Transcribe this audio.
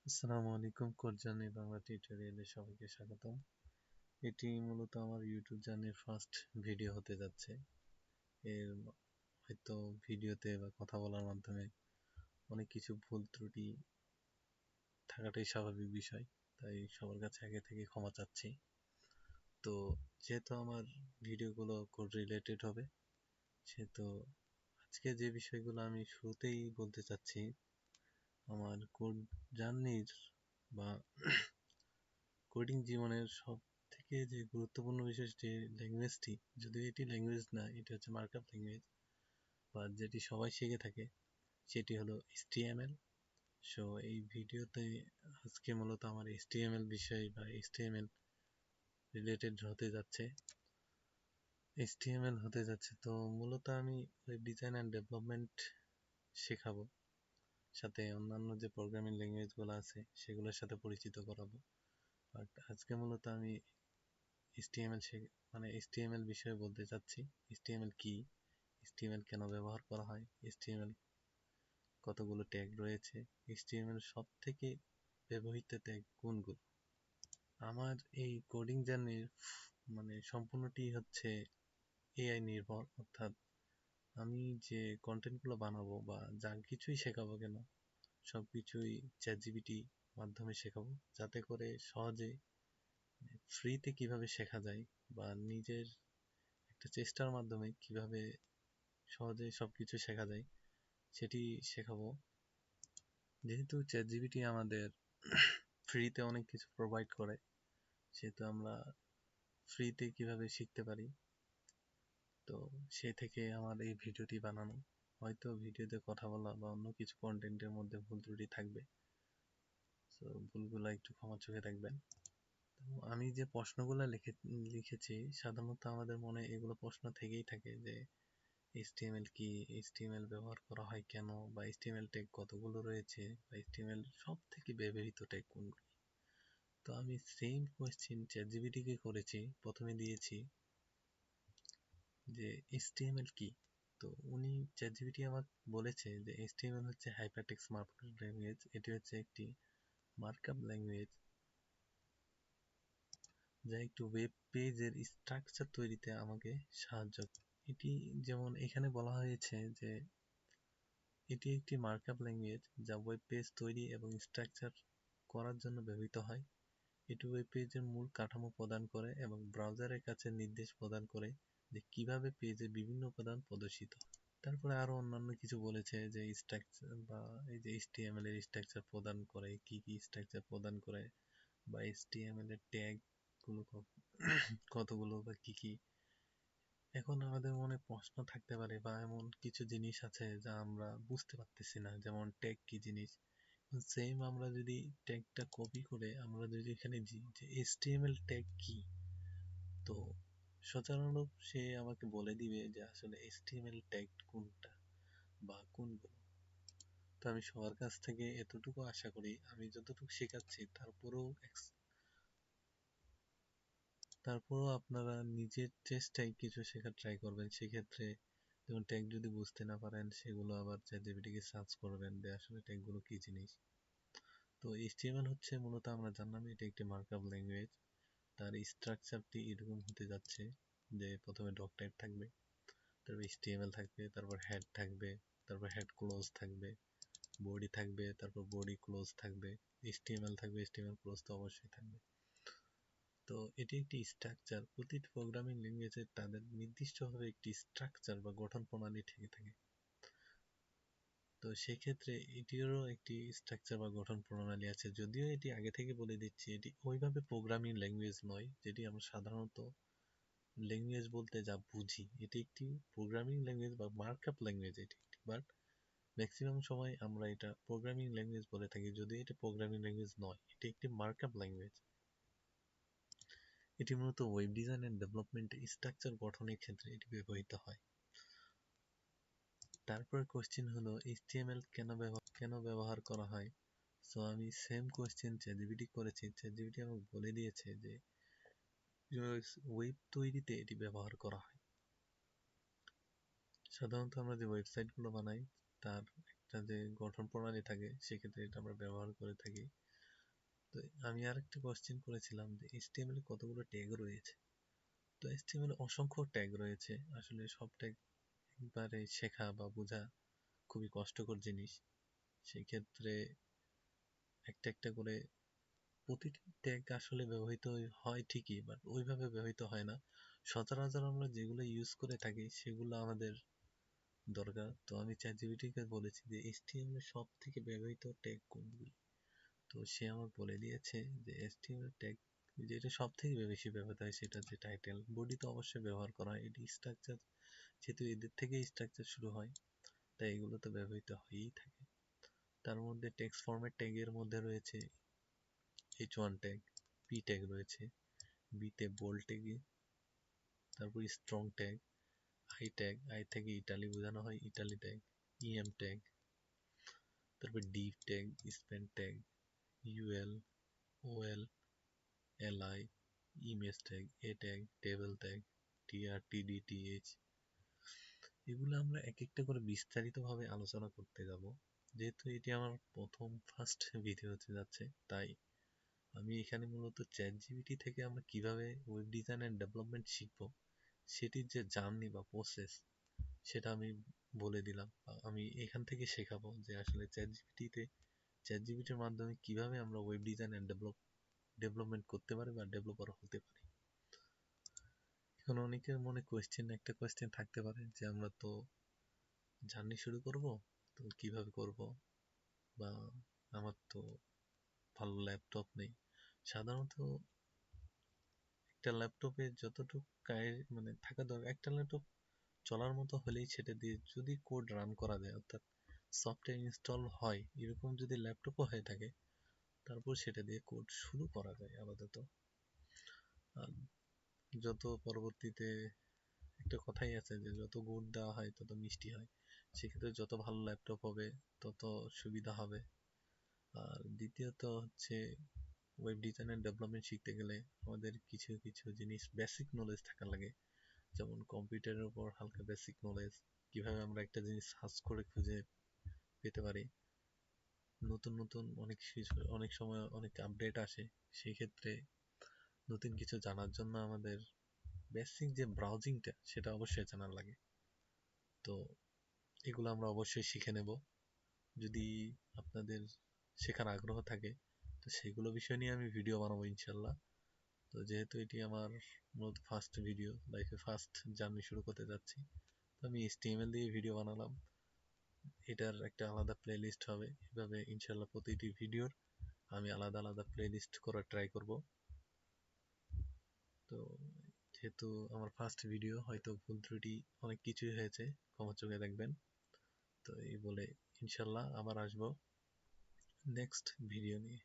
আসসালামু আলাইকুম, code journey Bangla টিউটোরিয়ালে সবাইকে স্বাগতম। এটি মূলত আমার ইউটিউব জার্নির ফার্স্ট ভিডিও হতে যাচ্ছে। এর হয়তো ভিডিওতে বা কথা বলার মাধ্যমে অনেক কিছু ভুল ত্রুটি থাকাটাই স্বাভাবিক বিষয়, তাই সবার কাছে আগে থেকে ক্ষমা চাচ্ছি। তো যেহেতু আমার ভিডিওগুলো কোড রিলেটেড হবে, সেহেতু আজকে যে বিষয়গুলো আমি শুরুতেই বলতে চাচ্ছি, আমার কোড জার্নির বা কোডিং জীবনের সব থেকে যে গুরুত্বপূর্ণ বিশেষ যে ল্যাঙ্গুয়েজটি, যদিও এটি ল্যাঙ্গুয়েজ না, এটি হচ্ছে মার্কআপ ল্যাঙ্গুয়েজ বা যেটি সবাই শিখে থাকে, সেটি হলো HTML। সো এই ভিডিওতে আজকে মূলত আমার HTML বিষয় বা HTML রিলেটেড হতে যাচ্ছে। তো মূলত আমি ওয়েব ডিজাইন অ্যান্ড ডেভেলপমেন্ট শেখাবো, সাথে অন্যান্য যে প্রোগ্রামিং ল্যাঙ্গুয়েজগুলো আছে সেগুলোর সাথে পরিচিত করাবো। বাট আজকে মূলত আমি HTML HTML বিষয়ে বলতে চাচ্ছি। HTML কি, HTML কেন ব্যবহার করা হয়, HTML কতগুলো ট্যাগ রয়েছে, HTML সব থেকে ব্যবহৃত ট্যাগ কোনগুলো। আমার এই কোডিং জার্নির সম্পূর্ণটি হচ্ছে এআই নির্ভর, অর্থাৎ আমি যে কন্টেন্টগুলো বানাবো বা যা কিছুই শেখাবো কেন, সব কিছুই চ্যাটজিপিটি মাধ্যমে শেখাবো, যাতে করে সহজে ফ্রিতে কিভাবে শেখা যায় বা নিজের একটা চেষ্টার মাধ্যমে কিভাবে সহজে সবকিছু শেখা যায় সেটি শেখাবো। যেহেতু চ্যাটজিপিটি আমাদের ফ্রিতে অনেক কিছু প্রোভাইড করে, সেহেতু আমরা ফ্রিতে কিভাবে শিখতে পারি, তো সে থেকে আমার এই ভিডিওটি বানানো। হয়তো ভিডিওতে কথা বলা বা অন্য কিছু কন্টেন্টের মধ্যে ভুল ত্রুটি থাকবে, তো ভুলগুলো একটু ক্ষমা চোখে রাখবেন। তো আমি যে প্রশ্নগুলো লিখেছি, সাধারণত আমাদের মনে এগুলো প্রশ্ন থেকেই থাকে যে HTML কি, HTML ব্যবহার করা হয় কেন, বা HTML ট্যাগ কতগুলো রয়েছে, বা HTML সব থেকে ব্যবহৃত ট্যাগ কোনগুলো। তো আমি সেম কোয়েশ্চেন চ্যাটজিপিটি কে করেছি, প্রথমে দিয়েছি যে HTML কি। তো উনি চ্যাটজিপিটি আমাকে বলেছে যে HTML হচ্ছে হাইপারটেক্সট মার্কআপ ল্যাঙ্গুয়েজ। এটি হচ্ছে একটি মার্কআপ ল্যাঙ্গুয়েজ যা একটু ওয়েব পেজের স্ট্রাকচার তৈরিতে আমাকে সাহায্য করে। এটি যেমন এখানে বলা হয়েছে যে এটি একটি মার্কআপ ল্যাঙ্গুয়েজ যা ওয়েব পেজ তৈরি এবং স্ট্রাকচার করার জন্য ব্যবহৃত হয়। এটি ওয়েব পেজের মূল কাঠামো প্রদান করে এবং ব্রাউজারের কাছে নির্দেশ প্রদান করে যে কিভাবে পেজে বিভিন্ন উপাদান প্রদর্শিত হয়। তারপরে আরো অন্যান্য কিছু বলেছে যে স্ট্রাকচার বা এই যে HTML এর স্ট্রাকচার প্রদান করে, কি কি স্ট্রাকচার প্রদান করে, বা HTML এর ট্যাগ গুলো কতগুলো বা কি কি। এখন আমাদের মনে প্রশ্ন থাকতে পারে বা এমন কিছু জিনিস আছে যা আমরা বুঝতে পারতেছি না, যেমন ট্যাগ কি জিনিস। সেম আমরা যদি ট্যাগটা কপি করে আমরা যদি এখানে যে HTML ট্যাগ কি, তো সচরাচর সে আমাকে বলে দিবে যে আসলে HTML ট্যাগ কোনটা বা কোনগুলো। তো আমি সবার কাছ থেকে এতটুকু আশা করি, আমি যতটুকু শেখাচ্ছি তারপরও আপনারা নিজের চেষ্টায় কিছু শেখার ট্রাই করবেন। সেক্ষেত্রে যেমন ট্যাগ যদি বুঝতে না পারেন, সেগুলো আবার চ্যাটজিপিটি কে সার্চ করবেন যে আসলে ট্যাগ গুলো কি জিনিস। তো HTML হচ্ছে মূলত আমরা জানলাম এটি একটি মার্কআপ ল্যাঙ্গুয়েজ। তার স্ট্রাকচারটি এরকম হতে যাচ্ছে যে প্রথমে ডক টাইপ থাকবে, তারপর HTML থাকবে, তারপর হেড থাকবে, তারপর হেড ক্লোজ থাকবে, বডি থাকবে, তারপর বডি ক্লোজ থাকবে, HTML থাকবে, HTML ক্লোজ তো অবশ্যই থাকবে। তো এটি একটি স্ট্রাকচার। প্রতিটি প্রোগ্রামিং ল্যাঙ্গুয়েজের তাদের নির্দিষ্টভাবে একটি স্ট্রাকচার বা গঠন প্রণালী থেকে থাকে। তো সেক্ষেত্রে এটিরও একটি স্ট্রাকচার বা গঠন প্রণালী আছে। যদিও এটি আগে থেকে বলে দিচ্ছি, এটি ওইভাবে প্রোগ্রামিং ল্যাঙ্গুয়েজ নয় যেটি আমরা সাধারণত ল্যাঙ্গুয়েজ বলতে যা বুঝি। এটি একটি প্রোগ্রামিং ল্যাঙ্গুয়েজ বা মার্কআপ ল্যাঙ্গুয়েজ এটি একটি, বাট ম্যাক্সিমাম সময় আমরা এটা প্রোগ্রামিং ল্যাঙ্গুয়েজ বলে থাকি, যদিও এটা প্রোগ্রামিং ল্যাঙ্গুয়েজ নয়, এটি একটি মার্কআপ ল্যাঙ্গুয়েজ। এটি মূলত web design and development structure গঠনের ক্ষেত্রে এটি ব্যবহৃত হয়। তারপর কোশ্চেন হলো HTML কেন ব্যবহার করা হয়। সো আমি সেম কোশ্চেন চ্যাটজিপিটি করেছি, চ্যাটজিপিটি আমাকে বলে দিয়েছে যে ওয়েব তৈরিতে এটি ব্যবহার করা হয়। সাধারণত আমরা যে ওয়েবসাইট গুলো বানাই তার একটা যে গঠন প্রণালী থাকে, সেক্ষেত্রে এটা আমরা ব্যবহার করে থাকি। তো আমি আরেকটা কোশ্চেন করেছিলাম যে HTML কতগুলো ট্যাগ রয়েছে। তো HTML অসংখ্য ট্যাগ রয়েছে, আসলে সব ট্যাগ একবারে শেখা বা বোঝা খুবই কষ্টকর জিনিস। সেই ক্ষেত্রে একটা একটা করে প্রতিটি ট্যাগ আসলে ব্যবহৃত হয় ঠিকই, বাট ওইভাবে ব্যবহৃত হয় না। সচরাচর আমরা যেগুলো ইউজ করে থাকি সেগুলো আমাদের দরকার। তো আমি চ্যাটজিপিটিকে বলেছি যে HTML সব থেকে ব্যবহৃত ট্যাগ কোনগুলি। তো সে আমাকে বলে দিয়েছে যে HTML ট্যাগ যেটা সব থেকে বেশি ব্যবহৃত হয় সেটা হচ্ছে টাইটেল। বডি তো অবশ্যই ব্যবহার করা হয়, এটি স্ট্রাকচার, যেহেতু এদের থেকেই স্ট্রাকচার শুরু হয় তাই এগুলো তো ব্যবহৃত হয়েই থাকে। তার মধ্যে টেক্সট ফরম্যাট ট্যাগের মধ্যে রয়েছে H1 ট্যাগ, P ট্যাগ রয়েছে, B তে বোল্ড ট্যাগ, তারপর strong tag, I tag, I থেকে ইটালি বোঝানো হয় ইটালি ট্যাগ, EM ট্যাগ, তারপর div tag, span tag, UL, OL, LI, image tag, A tag, table tag, TR, TD, TH। এগুলো আমরা এক একটা করে বিস্তারিতভাবে আলোচনা করতে যাব। যেহেতু এটি আমার প্রথম ফার্স্ট ভিডিও হতে যাচ্ছে, তাই আমি এখানে মূলত চ্যাটজিপিটি থেকে আমরা কিভাবে ওয়েব ডিজাইন অ্যান্ড ডেভেলপমেন্ট শিখব সেটির যে জার্নি বা প্রসেস সেটা আমি বলে দিলাম। আমি এখান থেকে শেখাবো যে আসলে চ্যাটজিপিটির মাধ্যমে কিভাবে আমরা ওয়েব ডিজাইন অ্যান্ড ডেভেলপমেন্ট করতে পারি বা ডেভেলপার হতে পারি। এখন অনেকের মনে একটা কোয়েশ্চেন থাকতে পারে যে আমরা তো জার্নি শুরু করব, তো কিভাবে করব, বা আমার তো ভালো ল্যাপটপ নেই। সাধারণত একটা ল্যাপটপে যতটুকু মানে থাকা দরকার, একটা ল্যাপটপ চলার মতো হলেই সেটা দিয়ে যদি কোড রান করা যায়, অর্থাৎ সফটওয়্যার ইনস্টল হয়, এরকম যদি ল্যাপটপও হয়ে থাকে, তারপর সেটা দিয়ে কোড শুরু করা যায় আপাতত। আর যত পরবর্তীতে একটা কথাই আছে যে যত গুড় দেওয়া হয় তত মিষ্টি হয়, সেক্ষেত্রে যত ভালো ল্যাপটপ হবে তত সুবিধা হবে। আর দ্বিতীয়ত হচ্ছে ওয়েব ডিজাইন এন্ড ডেভেলপমেন্ট শিখতে গেলে আমাদের কিছু কিছু জিনিস বেসিক নলেজ থাকা লাগে, যেমন কম্পিউটারের উপর হালকা বেসিক নলেজ, কিভাবে আমরা একটা জিনিস সার্চ করে খুঁজে পেতে পারি, নতুন নতুন অনেক সময় অনেক আপডেট আসে, সেই ক্ষেত্রে নতুন কিছু জানার জন্য আমাদের বেসিক যে ব্রাউজিংটা সেটা অবশ্যই জানার লাগে। তো এগুলো আমরা অবশ্যই শিখে নেব যদি আপনাদের শেখার আগ্রহ থাকে। তো সেগুলো বিষয় নিয়ে আমি ভিডিও বানাবো ইনশাল্লাহ। তো যেহেতু এটি আমার মূলত ফার্স্ট ভিডিও, লাইফে ফার্স্ট জার্নি শুরু করতে যাচ্ছি, তো আমি HTML দিয়ে ভিডিও বানালাম। এটার একটা আলাদা প্লেলিস্ট হবে, এভাবে ইনশাল্লাহ প্রতিটি ভিডিওর আমি আলাদা আলাদা প্লেলিস্ট করার ট্রাই করব। তো যেহেতু আমার ফার্স্ট ভিডিও, হয়তো ভুল ত্রুটি অনেক কিছুই হয়েছে, ক্ষমা চোখে দেখবেন। তো এই বলে ইনশাল্লাহ আবার আসবো নেক্সট ভিডিও নিয়ে।